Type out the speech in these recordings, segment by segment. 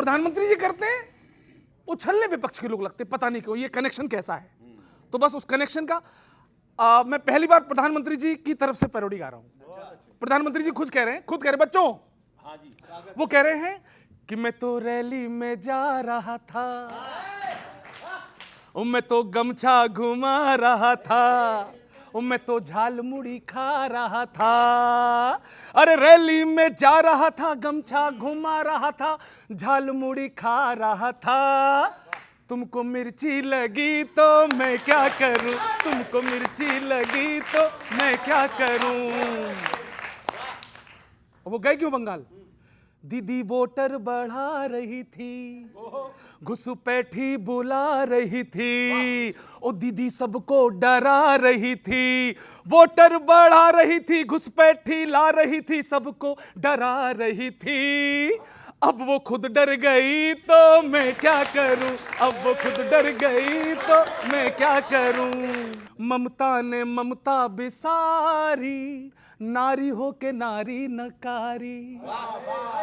प्रधानमंत्री जी करते हैं, उछलने विपक्ष के लोग लगते, पता नहीं क्यों, ये कनेक्शन कैसा है। तो बस उस कनेक्शन का मैं पहली बार प्रधानमंत्री जी की तरफ से पैरोडी गा रहा हूं। प्रधानमंत्री जी खुद कह रहे हैं बच्चों, वो कह रहे हैं कि मैं तो रैली में जा रहा था, मैं तो गमछा घुमा रहा था, मैं तो झाल मुड़ी खा रहा था। अरे रैली में जा रहा था, गमछा घुमा रहा था, झाल मुड़ी खा रहा था। तुमको मिर्ची लगी तो मैं क्या करूं, तुमको मिर्ची लगी तो मैं क्या करूं। वो गए क्यों बंगाल? दीदी वोटर बढ़ा रही थी, घुसपैठी बुला रही थी, ओ दीदी सबको डरा रही थी। वोटर बढ़ा रही थी, घुसपैठी ला रही थी, सबको डरा रही थी। अब वो खुद डर गई तो मैं क्या करूं, अब वो खुद डर गई तो मैं क्या करूं। ममता ने ममता बिसारी, नारी हो के नारी नकारी।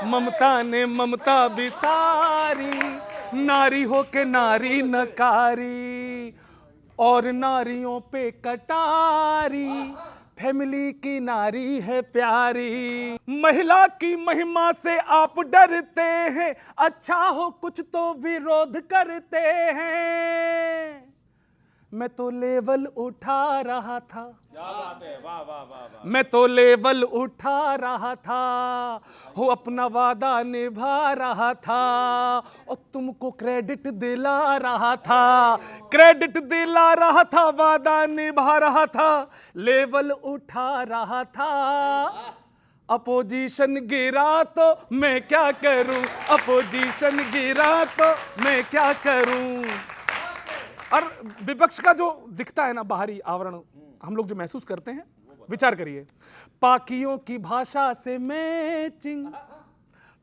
ममता ने ममता बिसारी, नारी हो के नारी नकारी। और नारियों पे कटारी, फैमिली की नारी है प्यारी। महिला की महिमा से आप डरते हैं, अच्छा हो कुछ तो विरोध करते हैं। मैं तो लेवल उठा रहा था, क्या बात है, वाह वाह वाह। मैं तो लेवल उठा रहा था, हो अपना वादा निभा रहा था, और तुमको क्रेडिट दिला रहा था, क्रेडिट दिला रहा था, वादा निभा रहा था, लेवल उठा रहा था। अपोजिशन गिरा तो मैं क्या करूं, अपोजिशन गिरा तो मैं क्या करूं। और विपक्ष का जो दिखता है ना बाहरी आवरण, हम लोग जो महसूस करते हैं, विचार करिए। पाकियों की भाषा से मैचिंग,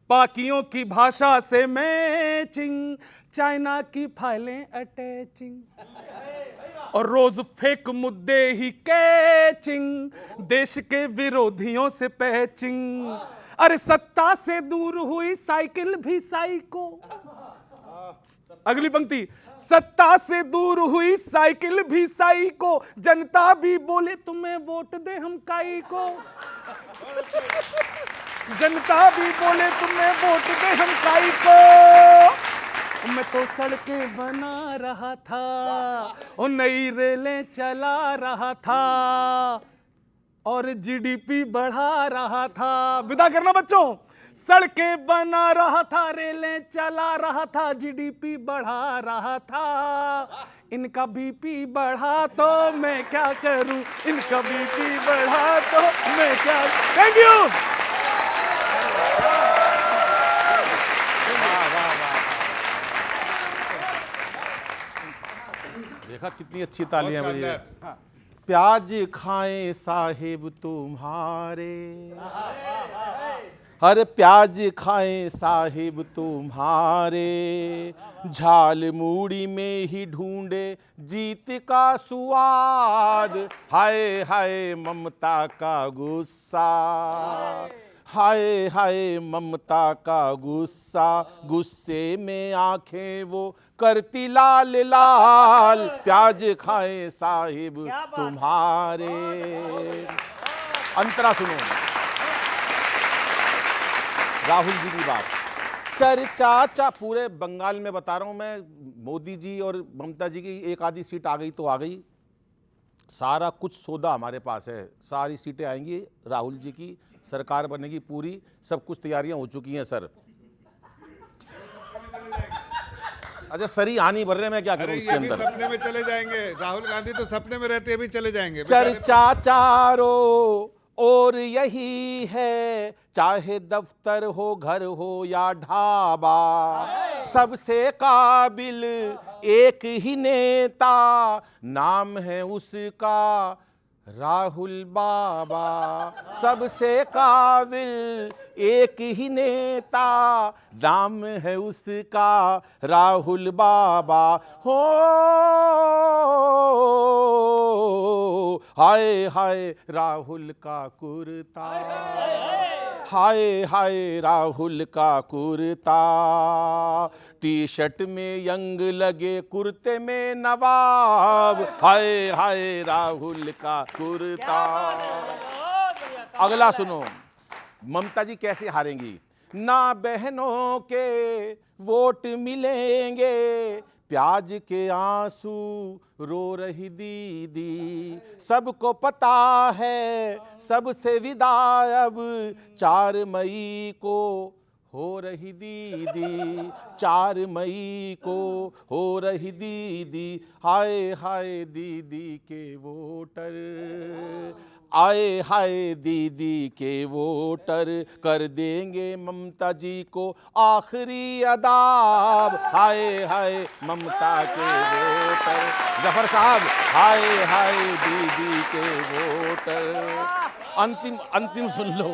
पाकियों की भाषा से मैचिंग, चाइना की फाइलें अटैचिंग, और रोज फेक मुद्दे ही कैचिंग, देश के विरोधियों से पैचिंग। अरे सत्ता से दूर हुई साइकिल भी साइको, अगली पंक्ति, सत्ता से दूर हुई साइकिल भी साई को, जनता भी बोले तुम्हें वोट दे हम काई को। जनता भी बोले तुम्हें वोट दे हम काई को। मैं तो सड़कें बना रहा था, और नई रेलें चला रहा था, और जीडीपी बढ़ा रहा था। विदा करना बच्चों। सड़कें बना रहा था, रेलें चला रहा था, जीडीपी बढ़ा रहा था। इनका बीपी बढ़ा तो मैं क्या करूं, इनका बीपी बढ़ा तो मैं क्या। Thank you. देखा कितनी अच्छी तालियां बजी है। प्याज खाएं साहिब तुम्हारे, हर प्याज खाएं साहिब तुम्हारे, झाल मूड़ी में ही ढूंढे जीत का स्वाद। हाय हाय ममता का गुस्सा, हाय हाय ममता का गुस्सा, गुस्से में आंखें वो करती लाल लाल। प्याज खाएं साहिब तुम्हारे। अंतरा सुनो, राहुल जी की बात चर्चा पूरे बंगाल में बता रहा हूं मैं। मोदी जी और ममता जी की एक आधी सीट आ गई तो आ गई, सारा कुछ सौदा हमारे पास है, सारी सीटें आएंगी, राहुल जी की सरकार बनेगी पूरी, सब कुछ तैयारियां हो चुकी हैं सर। अच्छा सर ही आनी भर रहे, मैं क्या करूं इसके अंदर। सपने में चले जाएंगे, राहुल गांधी तो सपने में रहते भी चले जाएंगे। चर्चा चारों और यही है, चाहे दफ्तर हो घर हो या ढाबा, सबसे काबिल एक ही नेता, नाम है उसका राहुल बाबा सबसे काबिल एक ही नेता, नाम है उसका राहुल बाबा हो। हाय हाय राहुल का कुर्ता, हाय हाय राहुल का कुर्ता, टी शर्ट में यंग लगे कुर्ते में नवाब, हाय हाय राहुल का कुर्ता। अगला सुनो, ममता जी कैसे हारेंगी। ना बहनों के वोट मिलेंगे, प्याज के आंसू रो रही दीदी, सबको पता है सबसे विदा अब 4 मई को हो रही दीदी, 4 मई को हो रही दीदी। हाय हाय दीदी के वोटर, आए हाय दीदी के वोटर, कर देंगे ममता जी को आखिरी अदाब, हाय हाय ममता के वोटर। जफर साहब, हाय हाय दीदी के वोटर। अंतिम सुन लो,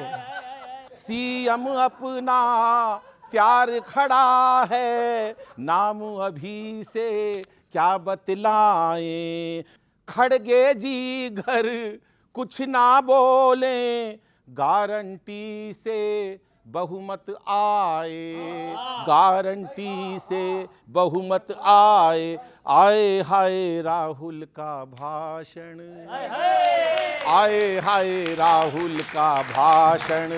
सीएम अपना तैयार खड़ा है, नाम अभी से क्या बतलाएं, खड़गे जी घर कुछ ना बोलें, गारंटी से बहुमत आए, गारंटी से बहुमत आए। आए हाय राहुल का भाषण, आए हाय राहुल का भाषण,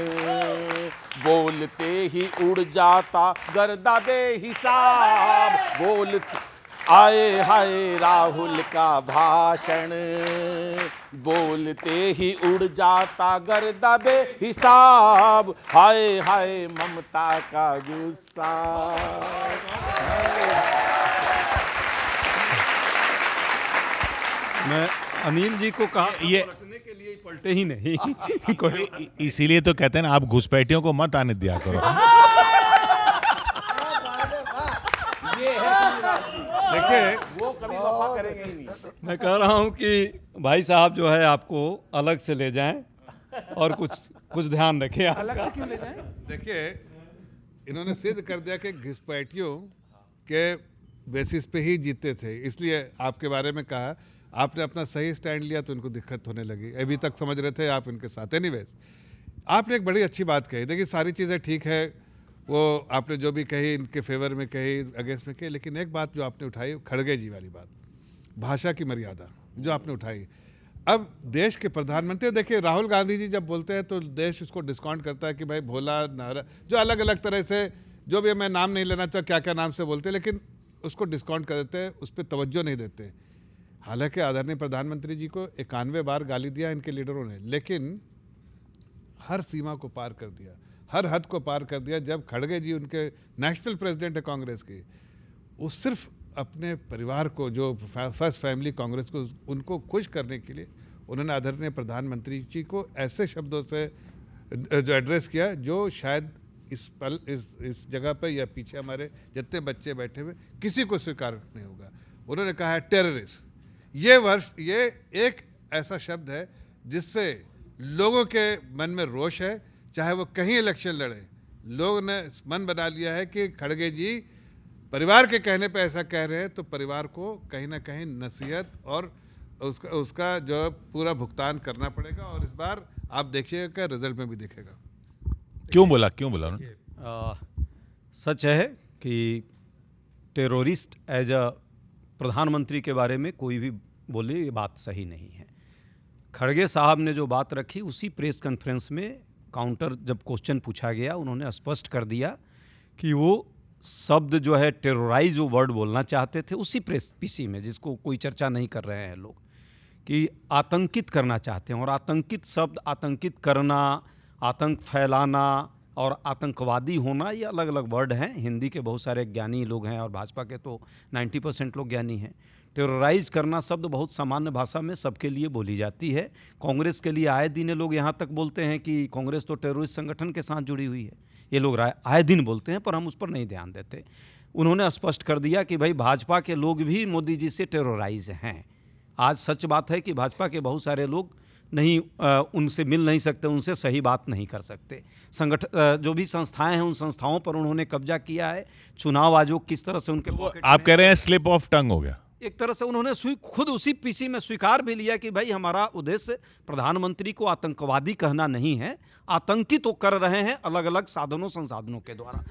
बोलते ही उड़ जाता गर्दा बेहिसाब, बोलते आए हाय राहुल का भाषण, बोलते ही उड़ जाता गर्दा बेहिसाब, हाय हाय ममता का गुस्सा। मैं अनिल जी को कहा ये रखने के लिए पलटे ही नहीं। इसीलिए तो कहते हैं ना, आप घुसपैठियों को मत आने दिया करो। देखिए, वो कभी वफा करेंगे ही नहीं। मैं कह रहा हूं कि भाई साहब जो है आपको अलग से ले जाएं और कुछ ध्यान रखें। अलग से क्यों ले जाएं? देखिए, इन्होंने सिद्ध कर दिया कि घुसपैठियों के बेसिस पे ही जीते थे, इसलिए आपके बारे में कहा। आपने अपना सही स्टैंड लिया तो इनको दिक्कत होने लगी। अभी तक समझ रहे थे आप इनके साथ। एनीवेज, आपने एक बड़ी अच्छी बात कही। देखिए, सारी चीज़ें ठीक है, वो आपने जो भी कही इनके फेवर में कही, अगेंस्ट में कही, लेकिन एक बात जो आपने उठाई, खड़गे जी वाली बात, भाषा की मर्यादा जो आपने उठाई। अब देश के प्रधानमंत्री, देखिए राहुल गांधी जी जब बोलते हैं तो देश उसको डिस्काउंट करता है कि भाई भोला नारा, जो अलग अलग तरह से, जो भी मैं नाम नहीं लेना चाहता क्या क्या नाम से बोलते हैं, लेकिन उसको डिस्काउंट कर देते हैं, उस पर तवज्जो नहीं देते। हालांकि आदरणीय प्रधानमंत्री जी को 91 बार गाली दिया इनके लीडरों ने, लेकिन हर सीमा को पार कर दिया, हर हद को पार कर दिया। जब खड़गे जी उनके नेशनल प्रेसिडेंट है कांग्रेस की, वो सिर्फ अपने परिवार को, जो फर्स्ट फैमिली कांग्रेस को, उनको खुश करने के लिए उन्होंने आदरणीय प्रधानमंत्री जी को ऐसे शब्दों से जो एड्रेस किया, जो शायद इस जगह पे या पीछे हमारे जितने बच्चे बैठे हुए किसी को स्वीकार नहीं होगा। उन्होंने कहा है टेररिस्ट। ये एक ऐसा शब्द है जिससे लोगों के मन में रोष है, चाहे वो कहीं इलेक्शन लड़े। लोगों ने मन बना लिया है कि खड़गे जी परिवार के कहने पे ऐसा कह रहे हैं, तो परिवार को कहीं ना कहीं नसीहत और उसका जो पूरा भुगतान करना पड़ेगा। और इस बार आप देखिएगा कि रिजल्ट में भी दिखेगा। क्यों बोला उन्होंने? सच है कि टेररिस्ट एज अ प्रधानमंत्री के बारे में कोई भी बोले ये बात सही नहीं है। खड़गे साहब ने जो बात रखी, उसी प्रेस कॉन्फ्रेंस में काउंटर जब क्वेश्चन पूछा गया, उन्होंने स्पष्ट कर दिया कि वो शब्द जो है टेरराइज, वो वर्ड बोलना चाहते थे उसी प्रेस पीसी में, जिसको कोई चर्चा नहीं कर रहे हैं लोग, कि आतंकित करना चाहते हैं। और आतंकित शब्द, आतंकित करना, आतंक फैलाना और आतंकवादी होना, ये अलग अलग वर्ड हैं। हिंदी के बहुत सारे ज्ञानी लोग हैं और भाजपा के तो 90% लोग ज्ञानी हैं। टेरराइज करना शब्द बहुत सामान्य भाषा में सबके लिए बोली जाती है। कांग्रेस के लिए आए दिन लोग यहाँ तक बोलते हैं कि कांग्रेस तो टेररिस्ट संगठन के साथ जुड़ी हुई है, ये लोग आए दिन बोलते हैं, पर हम उस पर नहीं ध्यान देते। उन्होंने स्पष्ट कर दिया कि भाई भाजपा के लोग भी मोदी जी से टेरराइज हैं। आज सच बात है कि भाजपा के बहुत सारे लोग नहीं उनसे मिल नहीं सकते, उनसे सही बात नहीं कर सकते। जो भी संस्थाएं हैं उन संस्थाओं पर उन्होंने कब्जा किया है। चुनाव आयोग किस तरह से उनके पॉकेट आप में- कह रहे हैं स्लिप ऑफ टंग हो गया। एक तरह से उन्होंने खुद उसी पीसी में स्वीकार भी लिया कि भाई हमारा उद्देश्य प्रधानमंत्री को आतंकवादी कहना नहीं है, आतंकित तो कर रहे हैं अलग अलग साधनों संसाधनों के द्वारा।